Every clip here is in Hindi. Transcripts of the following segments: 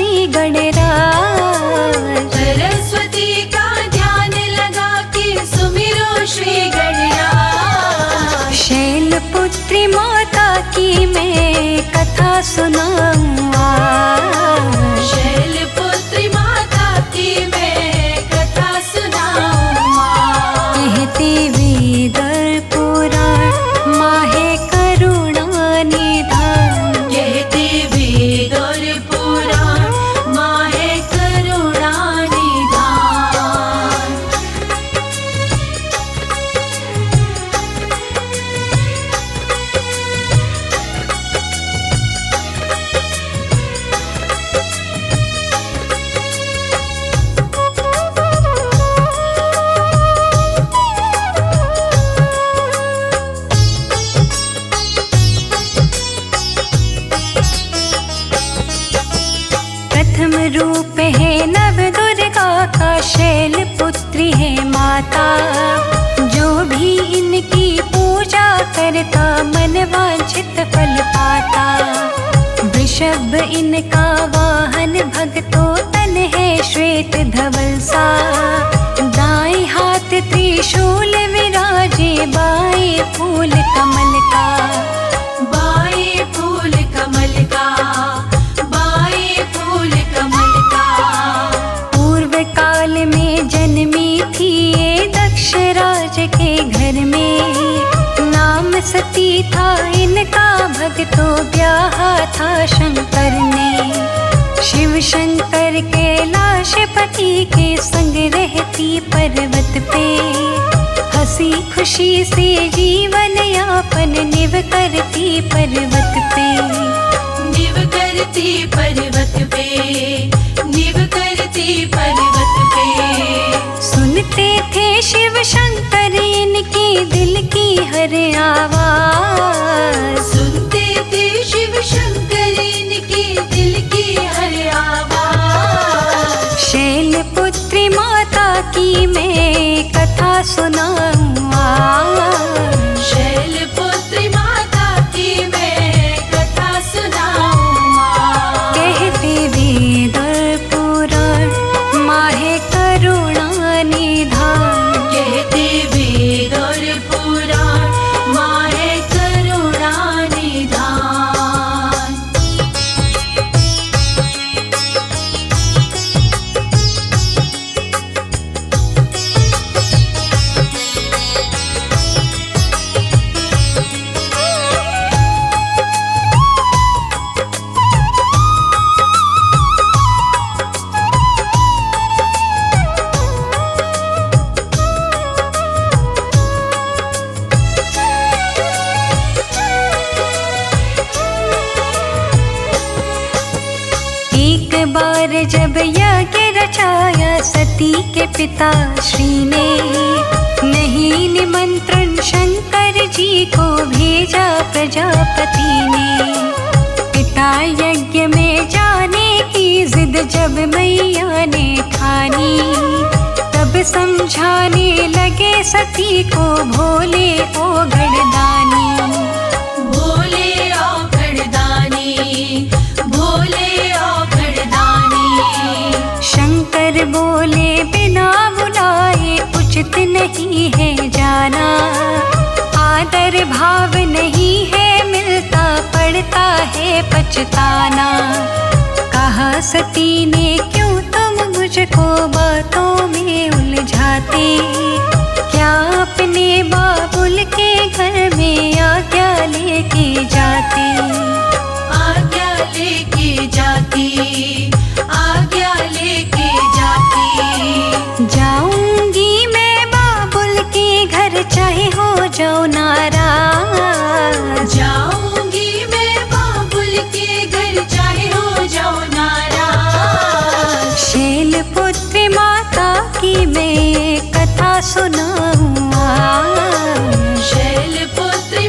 श्री गणराज। सरस्वती का ध्यान लगा के सुमिरो श्री गणराज। शैलपुत्री माता की मैं कथा सुनाऊं आज। शैलपुत्री माता की मैं कथा सुनाऊं आज। कहते वेद और पुराण माहे करुणा निधान। कहते वेद और पुराण माहे करुणा निधान। प्रथम रूप है नव दुर्गा का, शैलपुत्री है माता। जो भी इनकी पूजा करता मन वांछित फल पाता। वृषभ इनका वाहन, भक्तों तन है श्वेत धवल सा। दाएं हाथ त्रिशूल विराजे, बाएं फूल कमल का। बाएं फूल कमल का, बाएं फूल कमल का। पूर्व काल में जन्मी थी ये दक्ष राज के घर में। नाम सती था इनका, भक्तों ब्याह था शंकर ने। शिव शंकर कैलाश पति के संग रहती पर्वत पे। हंसी खुशी से जीवन यापन निव करती पर्वत पे। निव करती पर्वत पे, निव करती पर्वत पे। सुनते थे शिव शंकर इनकी दिल की हर आवाज। सुनते थे शिव शंकर इनकी दिल की हर आवाज। शैलपुत्री माता की मैं कथा सुनाऊं आज। शैलपुत्री माता की मैं कथा सुनाऊं आज। कहते वेद और पुराण माहे करुणा निधान। कहते वेद और पुराण माहे करुणा निधान। एक बार जब यज्ञ रचाया सती के पिता श्री ने। नहीं निमंत्रण शंकर जी को भेजा प्रजापति ने। पिता यज्ञ में जाने की जिद जब मैया ने ठानी। तब समझाने लगे सती को भोले ओ गढ़दानी। भोले औघड़दानी, भोले औघड़दानी। शंकर बोले बिना बुलाए उचित नहीं है जाना। आदर भाव नहीं है मिलता, पड़ता है पछताना। कहा सती ने क्यों तुम मुझको बातों में उलझाते। क्या अपने बाबुल के घर में आज्ञा लेके जाते। आज्ञा लेके जाती, आज्ञा लेके जाती। जाऊंगी मैं बाबुल के घर, चाहे हो जाओ नाराज। जाऊंगी मैं बाबुल के घर, चाहे हो जाओ नाराज। शैलपुत्री माता की मैं कथा सुनाऊं आज। शैलपुत्री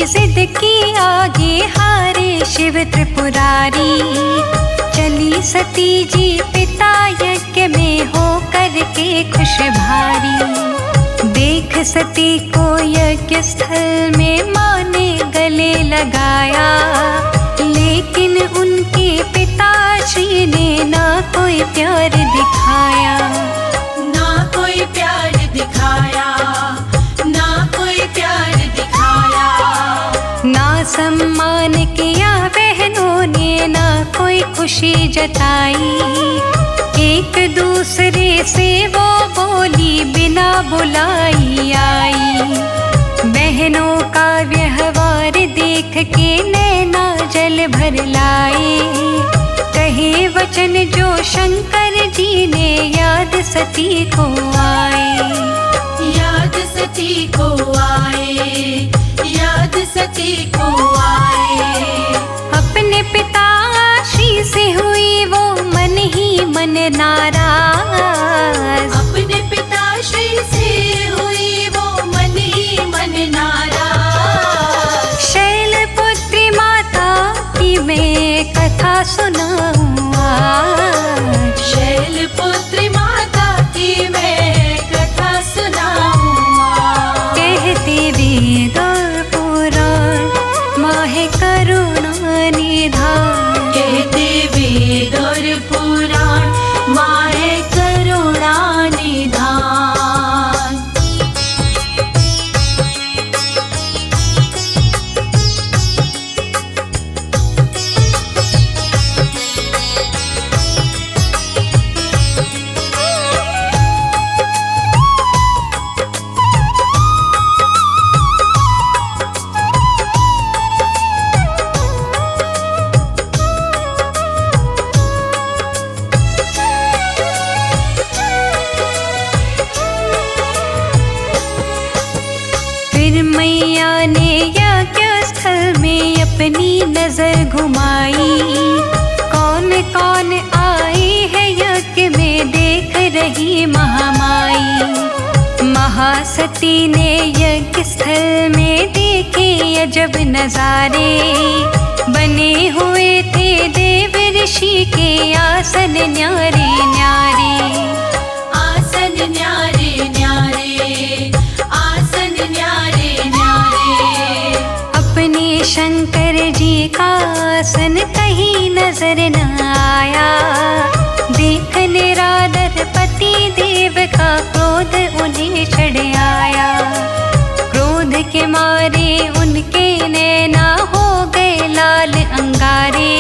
जिद की आगे हारे शिव त्रिपुरारी। चली सती जी पिता यज्ञ में हो करके खुश भारी। देख सती को यज्ञ स्थल में माँ ने गले लगाया, लेकिन उनके पिताश्री ने ना कोई प्यार दिखाया। ना कोई प्यार दिखाया, ना कोई प्यार दिखाया। ना सम्मान किया बहनों ने, ना कोई खुशी जताई। एक दूसरे से वो बोली बिना बुलाई आई। बहनों का व्यवहार देख के नैना जल भर लाए। कहे वचन जो शंकर जी ने याद सती को आए। याद सती को आए, याद सती को आए। अपने पिता श्री से हुई वो मन ही मन नाराज। अपने पिताश्री से हुई वो मन ही मन नाराज। शैलपुत्री माता की मैं कथा सुनाऊं आज। शैलपुत्री माता की मैं कथा सुनाऊं आज। कहते वेद और पुराण माहे करुणा निधान। कहते वेद और पुराण माहे करुणा निधान। फिर मैया ने यज्ञ स्थल में अपनी नजर घुमाई। कौन कौन आई है यज्ञ में देख रही महामाई। महासती ने यज्ञ स्थल में देखे अजब नजारे। बने हुए थे देव ऋषि के आसन न्यारे न्यारे। आसन न्यारे न्यारे, आसन न्यारे न्यारे। अपने शंकर जी का आसन कहीं नजर न आया। देख निरादर पति देव का क्रोध उन्हें चढ़ आया। क्रोध के मारे उनके नैना हो गए लाल अंगारे।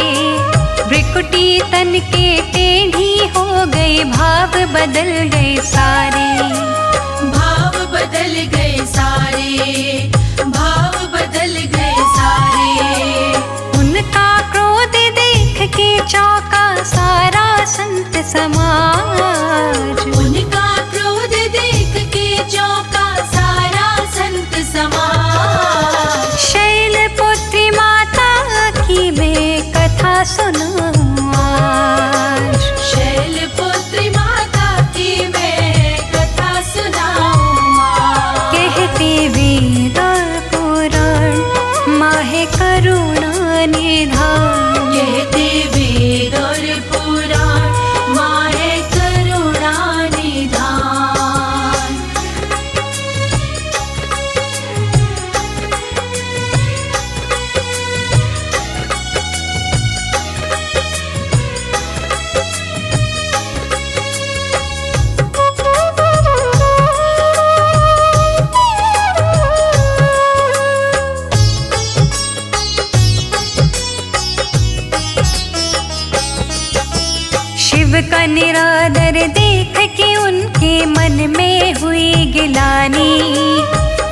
भ्रिकुटी तन के टेढ़ी हो गई, भाव बदल गए सारे। भाव बदल गए सारे, भाव बदल गए सारे। उनका क्रोध देख के चौंका सारा संत समाज। उनका क्रोध देख के चौंका सारा संत समाज। शैलपुत्री माता की मैं कथा सुनाऊं आज। शैलपुत्री माता की मैं कथा सुनाऊं आज। कहते वेद और पुराण माहे करुणा निधान। कहते वेद और पुराण माहे करुणा निधान। शिव का निरादर देख के उनके मन में हुई गिलानी।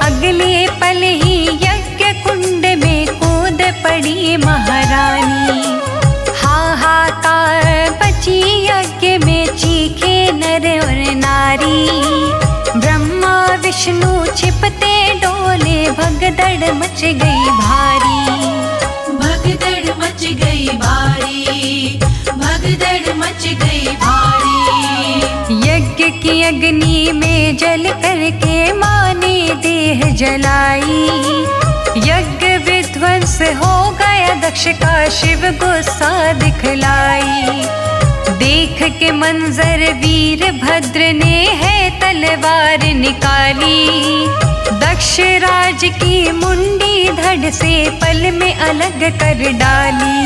अगले पल ही यज्ञ कुंड में कूद पड़ी महारानी। हाहाकार बची यज्ञ में चीखे नर और नारी। ब्रह्मा विष्णु छिपते डोले, भगदड़ मच गई भारी। भगदड़ मच गई भारी, भगदड़ मच गई भारी। यज्ञ की अग्नि में जल करके माँ ने देह जलाई। यज्ञ वंश हो गया दक्ष का शिव गुस्सा दिखलाई। देख के मंजर वीर भद्र ने है तलवार निकाली। दक्ष राज की मुंडी धड़ से पल में अलग कर डाली।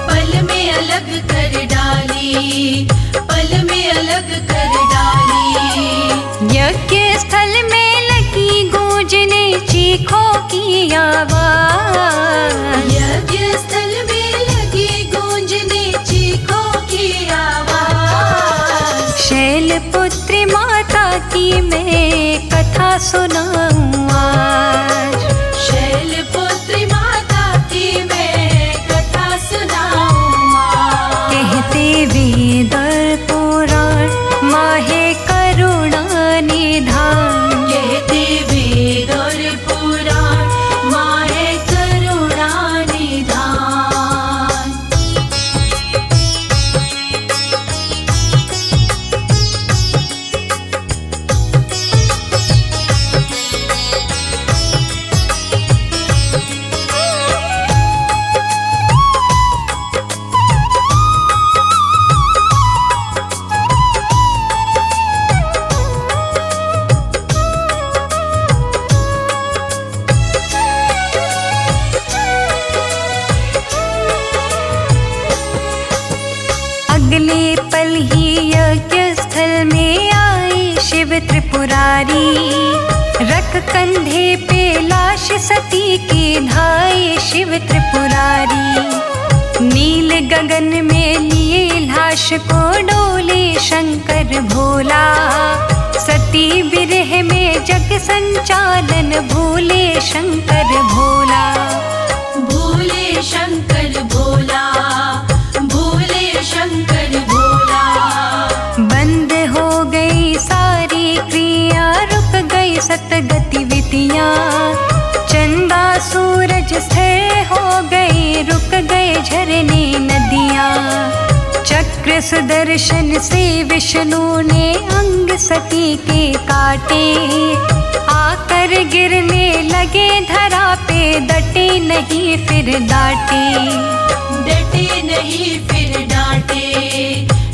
पल में अलग कर डाली, पल में अलग कर डाली। यज्ञ स्थल में लगी गूंजने चीखों की आवाज। यज्ञ स्थल में लगी गूंजने चीखों की आवाज। शैलपुत्री माता की मैं कथा सुनाऊं आज। शैलपुत्री माता की मैं कथा सुनाऊं आज। कहते वेद और पुराण माहे करुणा निधान। कहते वेद और पुराण माहे करुणा निधान। अगले पल ही यज्ञ स्थल में आई शिव त्रिपुरारी। रख कंधे पे लाश सती की धाई शिव त्रिपुरारी। नील गगन में लिए लाश को डोले शंकर भोला। सती विरह में जग संचालन भूले शंकर भोला। भूले शंकर भोला, भूले शंकर भोला। बंद हो गई सारी क्रिया, रुक गई सत गतिविधियाँ। चंदा सूरज स्थिर हो गई, रुक गए झरने नदियाँ। चक्र सुदर्शन से विष्णु ने अंग सती के काटे। आकर गिरने लगे धरा पे, डटे नहीं फिर डांटे। डटे नहीं फिर डांटे,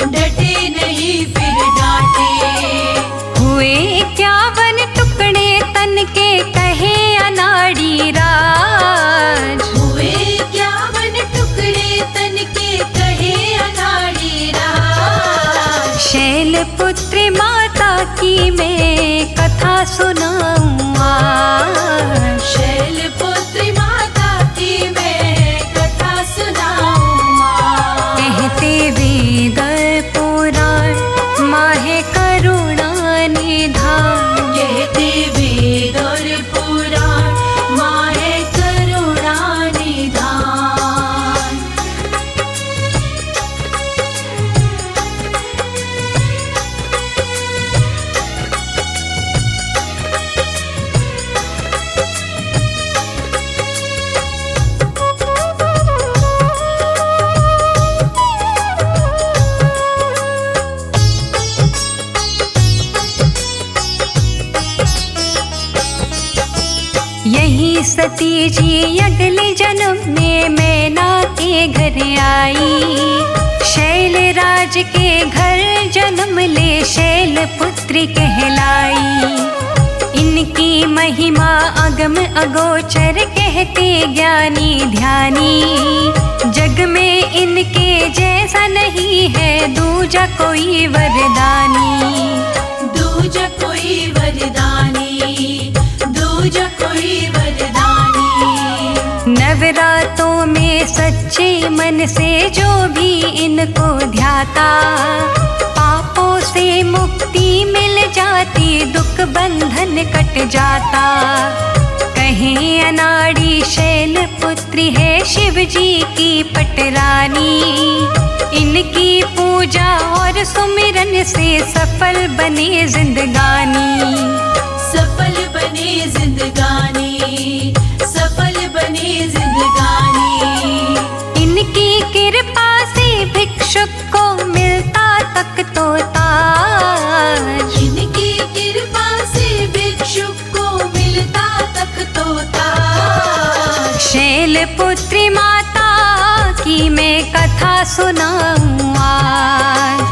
डटे नहीं फिर डांटे। हुए 51 टुकड़े तन के कहे अनाड़ी राज। हुए 51 टुकड़े तन के कहे अनाड़ी राज। शैलपुत्री माता की मैं कथा सुनाऊं आज। शैलपुत्री माता की मैं कथा सुनाऊं आज। कहते वेद और पुराण माहे करुणा निधान। कहते वेद और पुराण माहे करुणा निधान। यही सती जी अगले जन्म में मैना के घर आई। शैल राज के घर जन्म ले शैलपुत्री कहलाई। इनकी महिमा अगम अगोचर कहते ज्ञानी ध्यानी। जग में इनके जैसा नहीं है दूजा कोई वरदानी। दूजा कोई वरदानी, दूजा कोई वरदानी। नवरातों में सच्चे मन से जो भी इनको ध्याता, पापों से मुक्ति मिल जाती, दुख बंधन कट जाता। कहीं अनाड़ी शैलपुत्री है शिव जी की पटरानी। इनकी पूजा और सुमिरन से सफल बने जिंदगानी। सफल बने जिंदगानी, सफल बने जिंदगानी। इनकी कृपा से भिक्षुक को मिलता तक तो ताज। इनकी कृपा से भिक्षुक को मिलता तक तो ताज। शैलपुत्री माता की मैं कथा सुनाऊं आज।